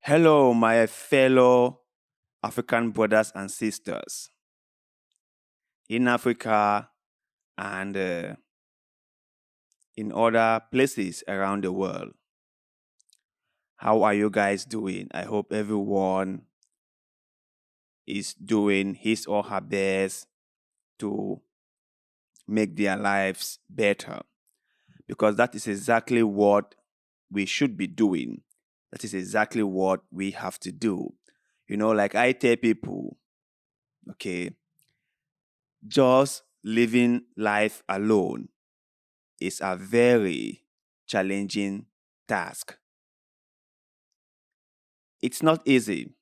Hello, my fellow African brothers and sisters in Africa and in other places around the world. How are you guys doing? I hope everyone is doing his or her best to make their lives better because that is exactly what we should be doing. That is exactly what we have to do. Like I tell people, okay, just living life alone is a very challenging task. It's not easy.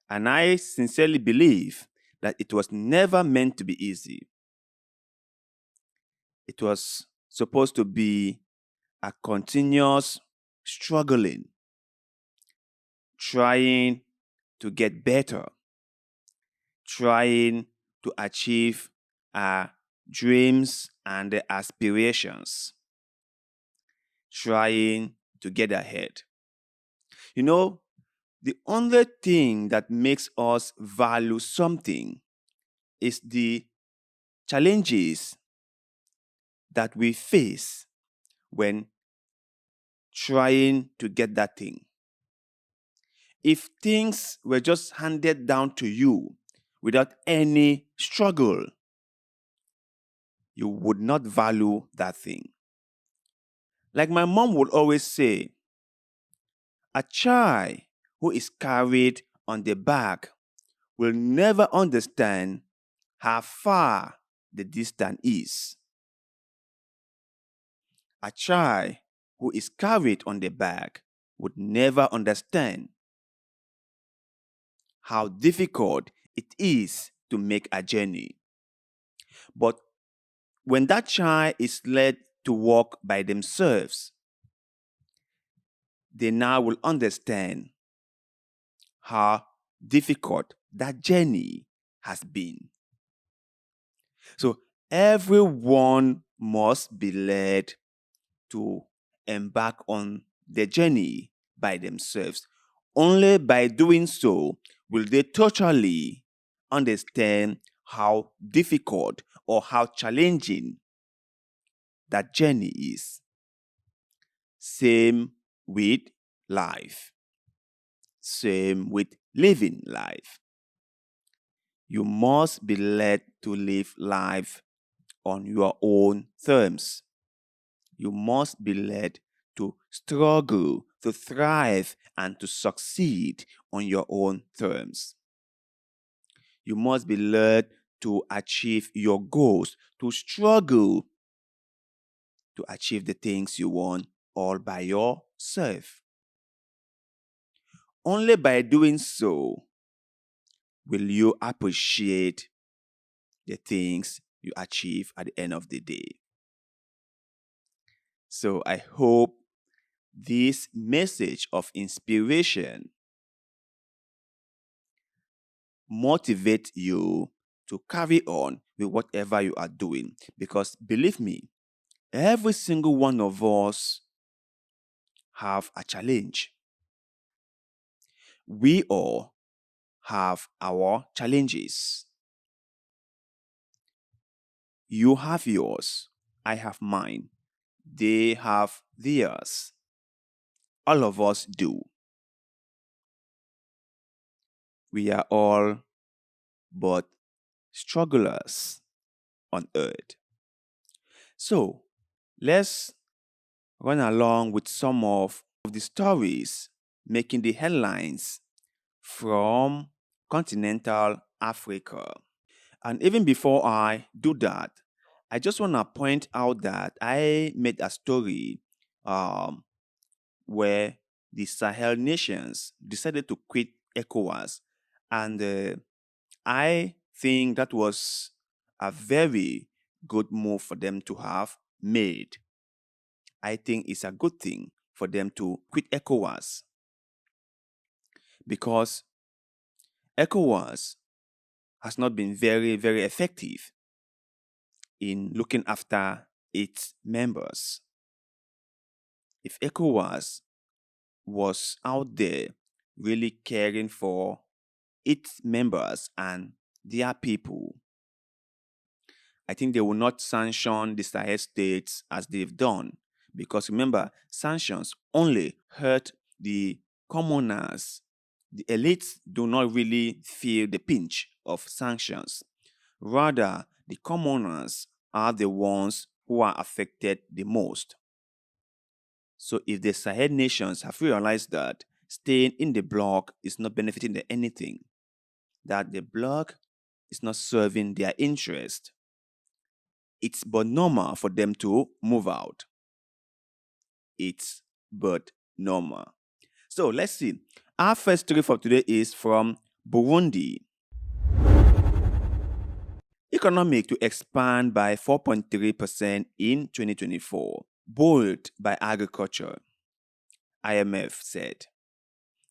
And I sincerely believe that it was never meant to be easy. It was supposed to be a continuous struggling, trying to get better, trying to achieve our dreams and aspirations, trying to get ahead. The only thing that makes us value something is the challenges that we face when trying to get that thing. If things were just handed down to you without any struggle, you would not value that thing. Like my mom would always say, a child who is carried on the back will never understand how far the distance is. A child who is carried on the back would never understand how difficult it is to make a journey. But when that child is led to walk by themselves, they now will understand how difficult that journey has been. So everyone must be led to embark on the journey by themselves. Only by doing so will they totally understand how difficult or how challenging that journey is. Same with life. Same with living life. You must be led to live life on your own terms. You must be led to struggle, to thrive, and to succeed on your own terms. You must be led to achieve your goals, to struggle to achieve the things you want all by yourself. Only by doing so will you appreciate the things you achieve at the end of the day. So I hope this message of inspiration motivate you to carry on with whatever you are doing. Because believe me, every single one of us have a challenge. We all have our challenges. You have yours, I have mine, they have theirs. All of us do. We are all but strugglers on earth. So let's run along with some of the stories making the headlines from continental Africa. And even before I do that, I just want to point out that I made a story um, where the Sahel nations decided to quit ECOWAS. And I think that was a very good move for them to have made. I think it's a good thing for them to quit ECOWAS because ECOWAS has not been very, very effective in looking after its members. If ECOWAS was out there really caring for its members and their people, I think they will not sanction the Sahel states as they've done. Because remember, sanctions only hurt the commoners. The elites do not really feel the pinch of sanctions. Rather, the commoners are the ones who are affected the most. So if the Sahel nations have realized that staying in the bloc is not benefiting them anything, that the bloc is not serving their interest, it's but normal for them to move out. It's but normal. So let's see. Our first story for today is from Burundi. Economic to expand by 4.3% in 2024, buoyed by agriculture, IMF said.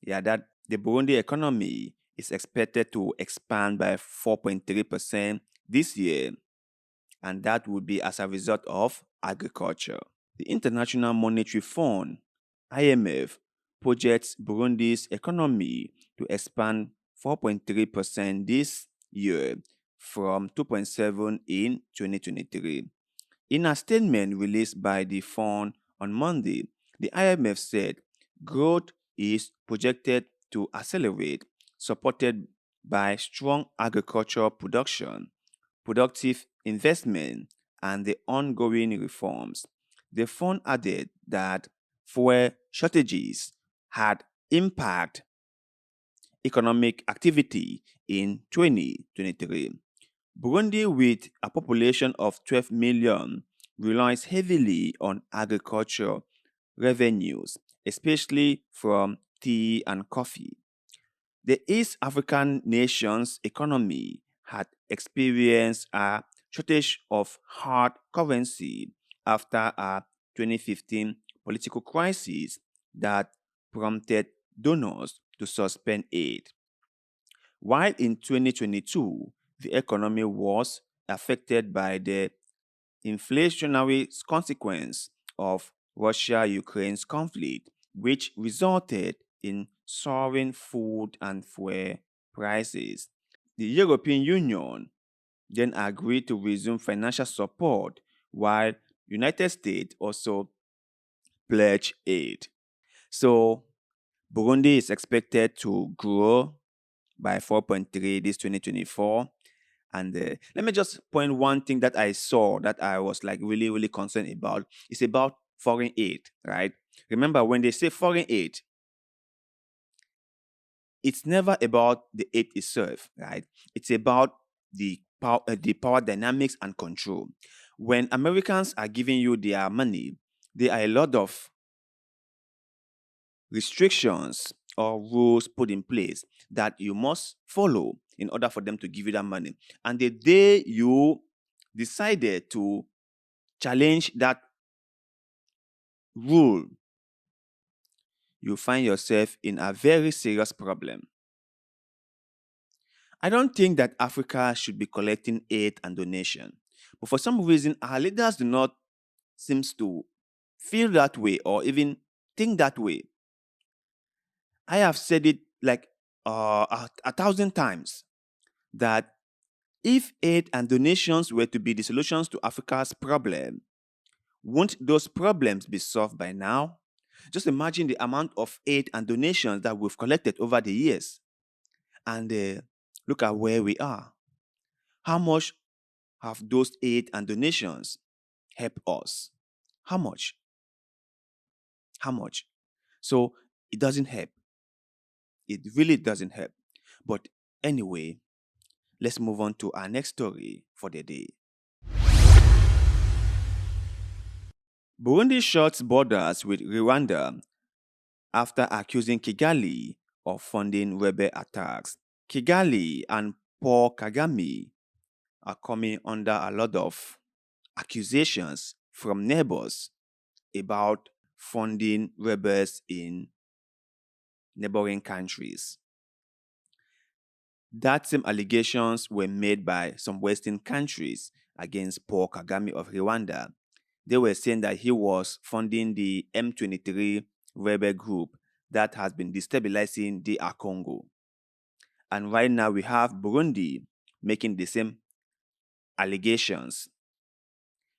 Yeah, that the Burundi economy is expected to expand by 4.3% this year, and that would be as a result of agriculture. The International Monetary Fund, IMF, projects Burundi's economy to expand 4.3% this year from 2.7 in 2023. In a statement released by the fund on Monday, the IMF said growth is projected to accelerate, supported by strong agricultural production, productive investment, and the ongoing reforms. The fund added that fuel shortages had impacted economic activity in 2023. Burundi, with a population of 12 million, relies heavily on agriculture revenues, especially from tea and coffee. The East African nation's economy had experienced a shortage of hard currency after a 2015 political crisis that prompted donors to suspend aid. While in 2022, the economy was affected by the inflationary consequence of Russia-Ukraine's conflict, which resulted in soaring food and fuel prices. The European Union then agreed to resume financial support, while United States also pledged aid. So Burundi is expected to grow by 4.3 this 2024. And let me just point one thing that I saw that I was like really, really concerned about. It's about foreign aid, right? Remember, when they say foreign aid, it's never about the aid itself, right? It's about the power dynamics and control. When Americans are giving you their money, there are a lot of restrictions or rules put in place that you must follow in order for them to give you that money. And the day you decided to challenge that rule, you find yourself in a very serious problem. I don't think that Africa should be collecting aid and donation. But for some reason, our leaders do not seem to feel that way or even think that way. I have said it like a thousand times that if aid and donations were to be the solutions to Africa's problem, won't those problems be solved by now? Just imagine the amount of aid and donations that we've collected over the years. And look at where we are. How much have those aid and donations helped us? How much? How much? So it doesn't help. It really doesn't help. But anyway, let's move on to our next story for the day. Burundi shuts borders with Rwanda after accusing Kigali of funding rebel attacks. Kigali and Paul Kagame are coming under a lot of accusations from neighbors about funding rebels in neighboring countries. That same allegations were made by some Western countries against Paul Kagame of Rwanda. They were saying that he was funding the M23 rebel group that has been destabilizing DR Congo. And right now we have Burundi making the same allegations.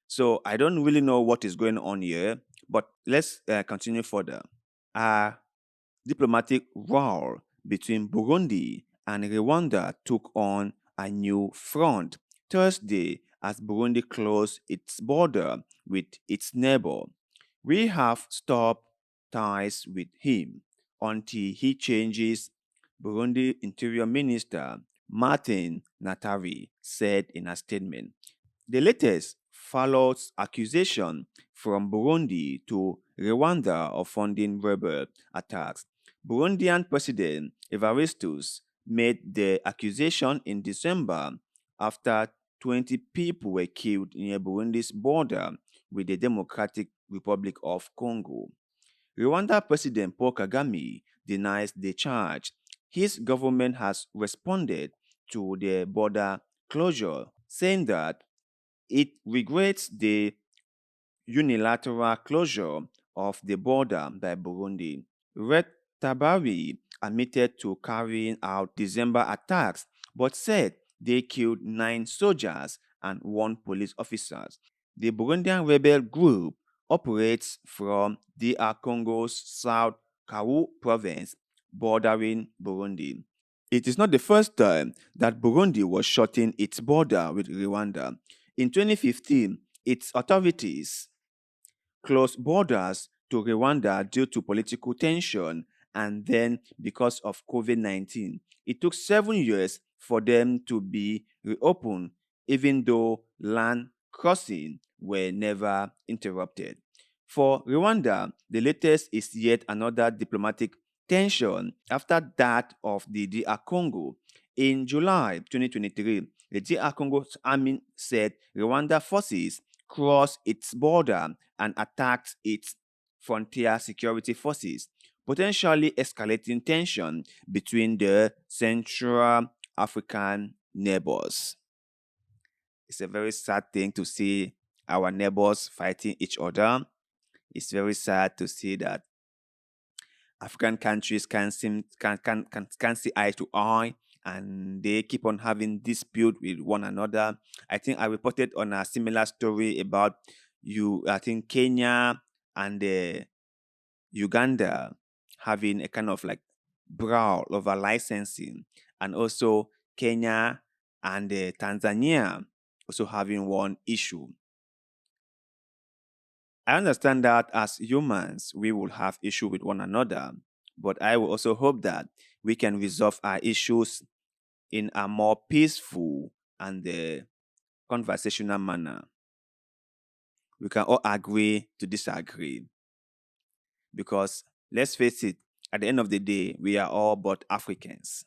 So I don't really know what is going on here, but let's continue further. A diplomatic war between Burundi and Rwanda took on a new front Thursday as Burundi closed its border with its neighbor. We have stopped ties with him until he changes, Burundi Interior Minister Martin Natari said in a statement. The latest follows accusation from Burundi to Rwanda of funding rebel attacks. Burundian President Evariste made the accusation in December after 20 people were killed near Burundi's border with the Democratic Republic of Congo. Rwanda President Paul Kagame denies the charge. His government has responded to the border closure, saying that it regrets the unilateral closure of the border by Burundi. Red Tabari admitted to carrying out December attacks but said they killed 9 soldiers and 1 police officer. The Burundian rebel group operates from DR Congo's South Kivu province bordering Burundi. It is not the first time that Burundi was shutting its border with Rwanda. In 2015, its authorities closed borders to Rwanda due to political tension, and then because of COVID-19. It took 7 years for them to be reopened, even though land crossing were never interrupted. For Rwanda, the latest is yet another diplomatic tension after that of the DR Congo. In July 2023, the DR Congo's army said Rwanda forces crossed its border and attacked its frontier security forces, potentially escalating tension between the Central African neighbors. It's a very sad thing to see our neighbors fighting each other. It's very sad to see that African countries can see eye to eye and they keep on having dispute with one another. I think I reported on a similar story about I think Kenya and Uganda having a kind of like brawl over licensing, and also Kenya and Tanzania also having one issue. I understand that as humans, we will have issue with one another, but I will also hope that we can resolve our issues in a more peaceful and conversational manner. We can all agree to disagree because let's face it, at the end of the day, we are all but Africans.